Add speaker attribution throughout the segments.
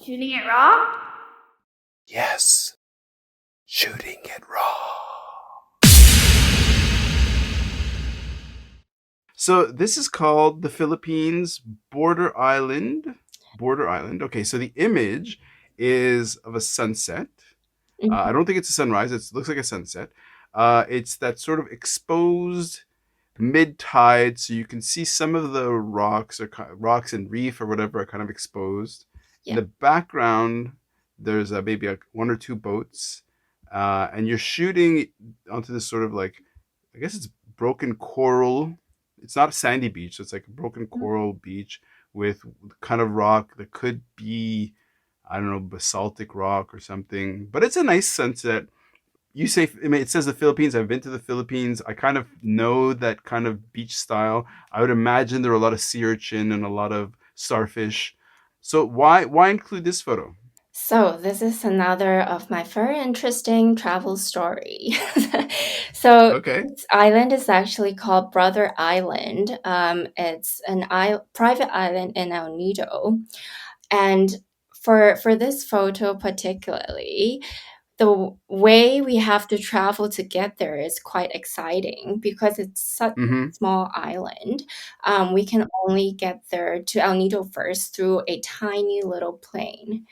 Speaker 1: Shooting it raw?
Speaker 2: Yes, shooting it raw. So this is called the Philippines Border Island. Border Island. Okay, so the image is of a sunset. I don't think it's a sunrise. It looks like a sunset. It's that sort of exposed mid tide, so you can see some of the rocks or rocks and reef or whatever are kind of exposed. In
Speaker 1: Yeah.
Speaker 2: the background, there's maybe one or two boats, and you're shooting onto this sort of like, I guess it's broken coral. It's not a sandy beach, so it's like a broken coral beach with kind of rock that could be, I don't know, basaltic rock or something. But it's a nice sunset. You say, I mean, it says the Philippines. I've been to the Philippines. I kind of know that kind of beach style. I would imagine there are a lot of sea urchin and a lot of starfish. So why include this photo?
Speaker 1: So this is another of my very interesting travel story. So
Speaker 2: Okay.
Speaker 1: this island is actually called Brother Island. It's an private island in El Nido, and for this photo particularly, the way we have to travel to get there is quite exciting because it's such a
Speaker 2: Mm-hmm.
Speaker 1: small island. We can only get there to El Nido first through a tiny little plane.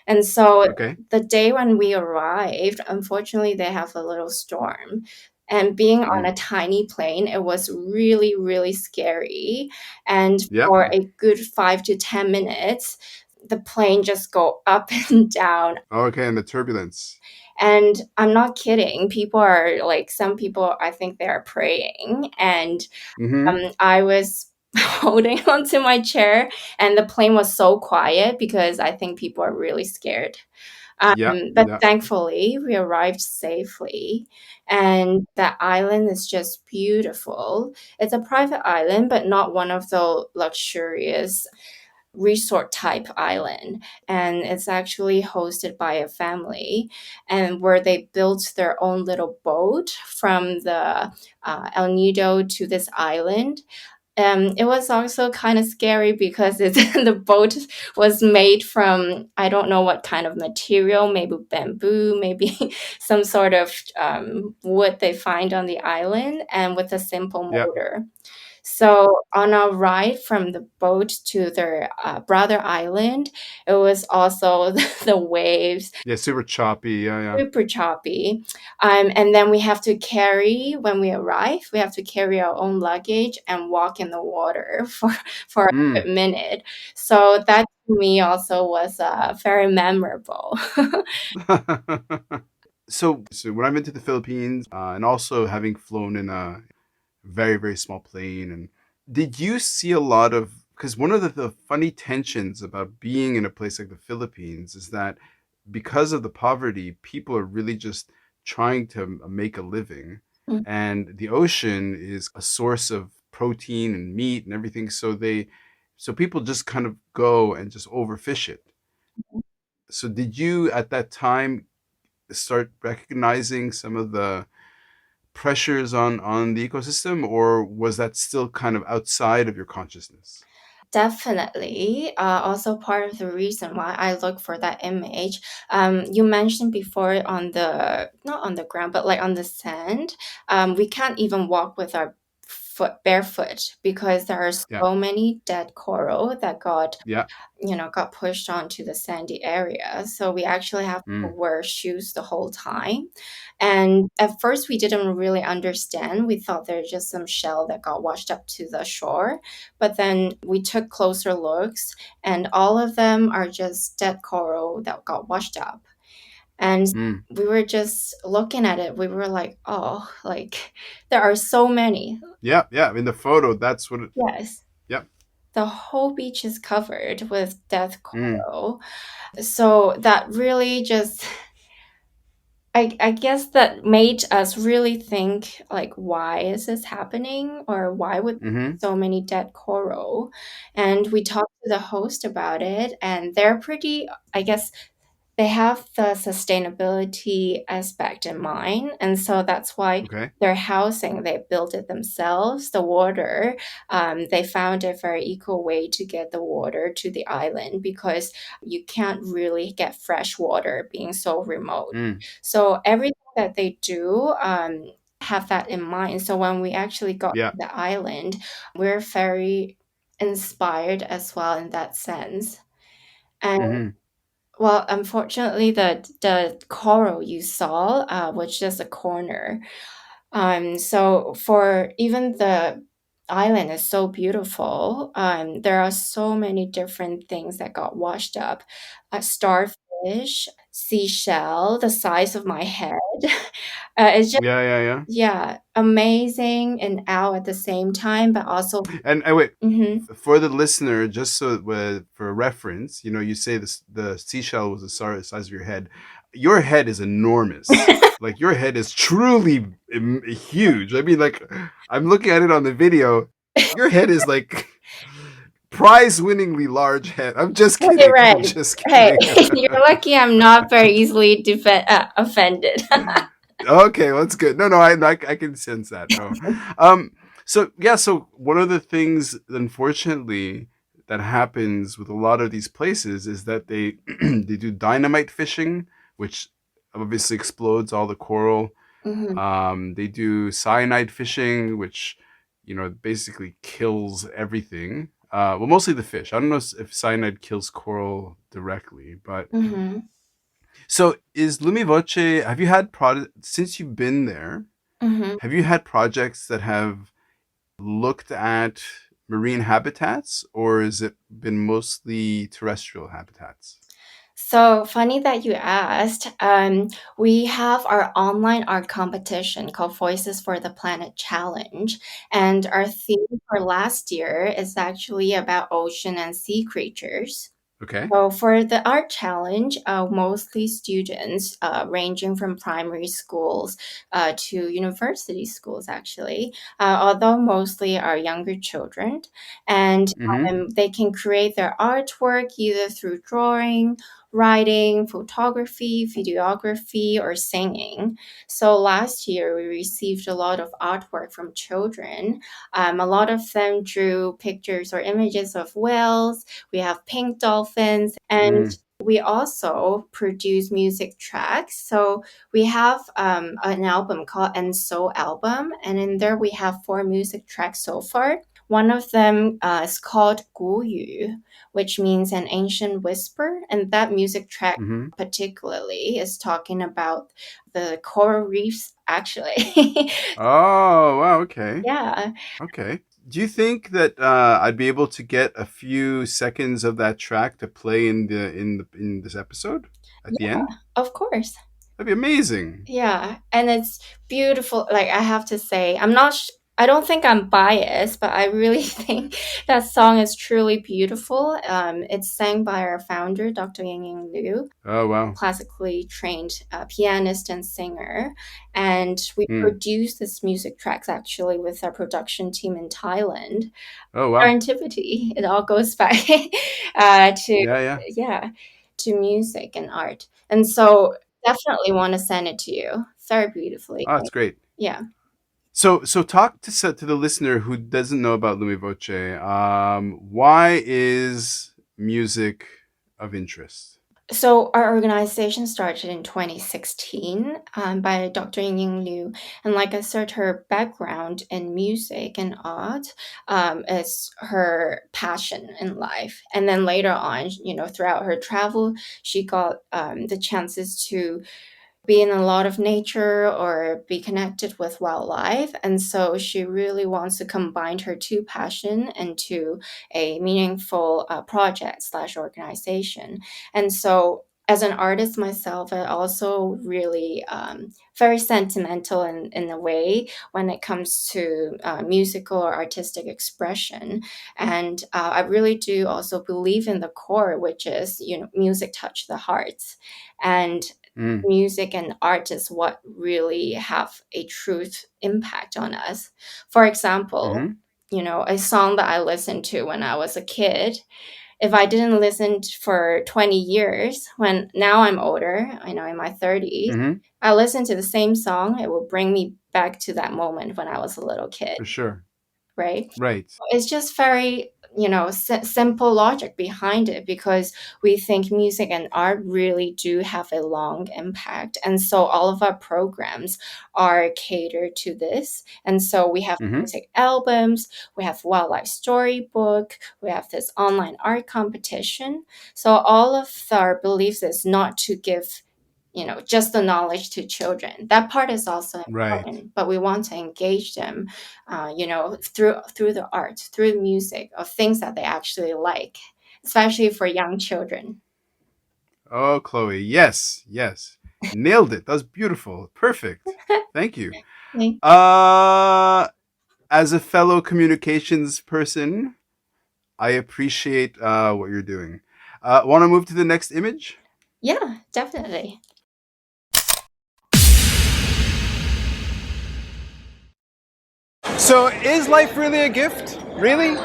Speaker 1: And so
Speaker 2: Okay.
Speaker 1: the day when we arrived, unfortunately, they have a little storm. And being on
Speaker 2: Mm.
Speaker 1: a tiny plane, it was really, really scary. And
Speaker 2: Yep.
Speaker 1: for a good 5 to 10 minutes, the plane just go up and down.
Speaker 2: Okay, and the turbulence.
Speaker 1: And I'm not kidding. People are like, some people, I think they are praying. And
Speaker 2: Mm-hmm.
Speaker 1: I was holding onto my chair, and the plane was so quiet because I think people are really scared.
Speaker 2: Yep.
Speaker 1: But
Speaker 2: Yep.
Speaker 1: thankfully, we arrived safely, and the island is just beautiful. It's a private island, but not one of the luxurious resort type island, and it's actually hosted by a family, and where they built their own little boat from the El Nido to this island. It was also kind of scary because the boat was made from, I don't know what kind of material, maybe bamboo, maybe some sort of wood they find on the island, and with a simple
Speaker 2: Yep.
Speaker 1: motor. So on our ride from the boat to their brother island, it was also the waves,
Speaker 2: Yeah. Super choppy. Yeah. Yeah.
Speaker 1: super choppy. And then we have to carry, when we arrive, we have to carry our own luggage and walk in the water for a
Speaker 2: Mm.
Speaker 1: good minute. So that to me also was very memorable.
Speaker 2: So when I've been to the Philippines, and also having flown in a very very small plane, and did you see a lot of, because one of the funny tensions about being in a place like the Philippines is that because of the poverty, people are really just trying to make a living,
Speaker 1: Mm.
Speaker 2: and the ocean is a source of protein and meat and everything, so people just kind of go and just overfish it. So did you at that time start recognizing some of the pressures on the ecosystem, or was that still kind of outside of your consciousness?
Speaker 1: Definitely. Also, part of the reason why I look for that image, you mentioned before on the, not on the ground, but like on the sand, we can't even walk with our foot barefoot because there are
Speaker 2: Yeah.
Speaker 1: so many dead coral that
Speaker 2: Yeah.
Speaker 1: got pushed onto the sandy area. So we actually have to
Speaker 2: Mm.
Speaker 1: wear shoes the whole time. And at first, we didn't really understand. We thought they're just some shell that got washed up to the shore. But then we took closer looks, and all of them are just dead coral that got washed up. And
Speaker 2: Mm.
Speaker 1: we were just looking at it. We were like, oh, like there are so many.
Speaker 2: Yeah. Yeah. In the photo, that's what it.
Speaker 1: Yes.
Speaker 2: Yep.
Speaker 1: The whole beach is covered with death
Speaker 2: Mm.
Speaker 1: coral. So that really just, I guess that made us really think, like, why is this happening, or why would
Speaker 2: Mm-hmm.
Speaker 1: so many dead coral? And we talked to the host about it, and they're pretty, I guess they have the sustainability aspect in mind, and so that's why
Speaker 2: Okay.
Speaker 1: their housing, they built it themselves. The water, they found a very eco way to get the water to the island because you can't really get fresh water being so remote.
Speaker 2: Mm.
Speaker 1: So everything that they do have that in mind. So when we actually got
Speaker 2: Yeah.
Speaker 1: to the island, we're very inspired as well in that sense. And
Speaker 2: Mm-hmm.
Speaker 1: well, unfortunately, the coral you saw was just a corner. So for even the island is so beautiful. There are so many different things that got washed up. A starfish, seashell, the size of my head. It's just
Speaker 2: Yeah, yeah, yeah.
Speaker 1: yeah, amazing and out at the same time, but also
Speaker 2: And wait,
Speaker 1: mhm.
Speaker 2: for the listener, just so for reference, you say this the seashell was the size of your head. Your head is enormous. Like your head is truly huge. I mean, like I'm looking at it on the video. Your head is like prize-winningly large head. I'm just
Speaker 1: Hey,
Speaker 2: kidding. I'm
Speaker 1: Red.
Speaker 2: just
Speaker 1: Hey,
Speaker 2: kidding.
Speaker 1: you're lucky I'm not very easily offended.
Speaker 2: Okay, well, that's good. No, no, I can sense that. No, um, so yeah, so one of the things, unfortunately, that happens with a lot of these places is that they they do dynamite fishing, which obviously explodes all the coral.
Speaker 1: Mhm,
Speaker 2: They do cyanide fishing, which basically kills everything. Well, mostly the fish. I don't know if cyanide kills coral directly, but
Speaker 1: mhm,
Speaker 2: so is LumiVoce, have you had since you've been there,
Speaker 1: mhm.
Speaker 2: have you had projects that have looked at marine habitats or has it been mostly terrestrial habitats?
Speaker 1: So funny that you asked. We have our online art competition called Voices for the Planet Challenge, and our theme for last year is actually about ocean and sea creatures.
Speaker 2: Okay.
Speaker 1: So for the art challenge, mostly students ranging from primary schools to university schools, actually, although mostly are younger children. And
Speaker 2: Mm-hmm.
Speaker 1: they can create their artwork either through drawing, writing, photography, videography, or singing. So last year, we received a lot of artwork from children. A lot of them drew pictures or images of whales. We have pink dolphins, and
Speaker 2: Mm.
Speaker 1: we also produce music tracks. So we have an album called And So Album, and in there we have 4 music tracks so far. One of them is called 古语, which means an ancient whisper, and that music track
Speaker 2: Mm-hmm.
Speaker 1: particularly is talking about the coral reefs, actually.
Speaker 2: Oh, wow. Okay.
Speaker 1: Yeah.
Speaker 2: Okay. Do you think that I'd be able to get a few seconds of that track to play in this episode at the
Speaker 1: Yeah,
Speaker 2: end?
Speaker 1: of course.
Speaker 2: That'd be amazing.
Speaker 1: Yeah, and it's beautiful. Like I have to say, I don't think I'm biased, but I really think that song is truly beautiful. It's sang by our founder, Dr. Ying Ying Liu,
Speaker 2: Oh, wow.
Speaker 1: classically trained pianist and singer. And we
Speaker 2: Hmm.
Speaker 1: produced this music tracks actually with our production team in Thailand.
Speaker 2: Oh, wow.
Speaker 1: Serendipity, it all goes back to,
Speaker 2: Yeah, yeah.
Speaker 1: yeah, to music and art. And so definitely want to send it to you. Very beautifully
Speaker 2: Oh,
Speaker 1: made.
Speaker 2: that's great.
Speaker 1: Yeah.
Speaker 2: So talk to the listener who doesn't know about LumiVoce. Why is music of interest?
Speaker 1: So our organization started in 2016 by Dr. Ying Ying Liu, and like I said, her background in music and art is her passion in life. And then later on, throughout her travel, she got the chances to be in a lot of nature or be connected with wildlife. And so she really wants to combine her two passion into a meaningful project slash organization. And so as an artist myself, I also really very sentimental in a way when it comes to musical or artistic expression. And I really do also believe in the core, which is, music touch the hearts. And
Speaker 2: Mm.
Speaker 1: music and art is what really have a truth impact on us. For example,
Speaker 2: Mm-hmm.
Speaker 1: a song that I listened to when I was a kid if I didn't listen for 20 years, when now I'm older, I know in my 30s,
Speaker 2: Mm-hmm.
Speaker 1: I listen to the same song, it will bring me back to that moment when I was a little kid,
Speaker 2: For sure.
Speaker 1: right?
Speaker 2: Right.
Speaker 1: It's just very, simple logic behind it, because we think music and art really do have a long impact. And so all of our programs are catered to this. And so we have
Speaker 2: Mm-hmm.
Speaker 1: music albums, we have wildlife storybook, we have this online art competition. So all of our beliefs is not to give just the knowledge to children. That part is also
Speaker 2: Right.
Speaker 1: important, but we want to engage them, through the art, through the music, of things that they actually like, especially for young children.
Speaker 2: Oh, Chloe. Yes. Yes. Nailed it. That was beautiful. Perfect. Thank you.
Speaker 1: Okay.
Speaker 2: Uh, as a fellow communications person, I appreciate what you're doing. Want to move to the next image?
Speaker 1: Yeah, definitely.
Speaker 2: So, is life really a gift? Really?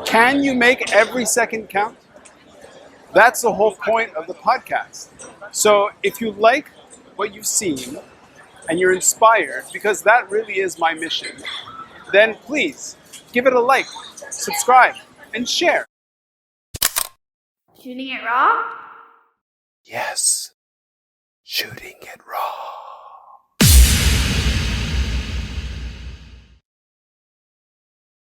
Speaker 2: Can you make every second count? That's the whole point of the podcast. So, if you like what you've seen and you're inspired, because that really is my mission, then please give it a like, subscribe, and share.
Speaker 1: Shooting it raw?
Speaker 2: Yes, shooting it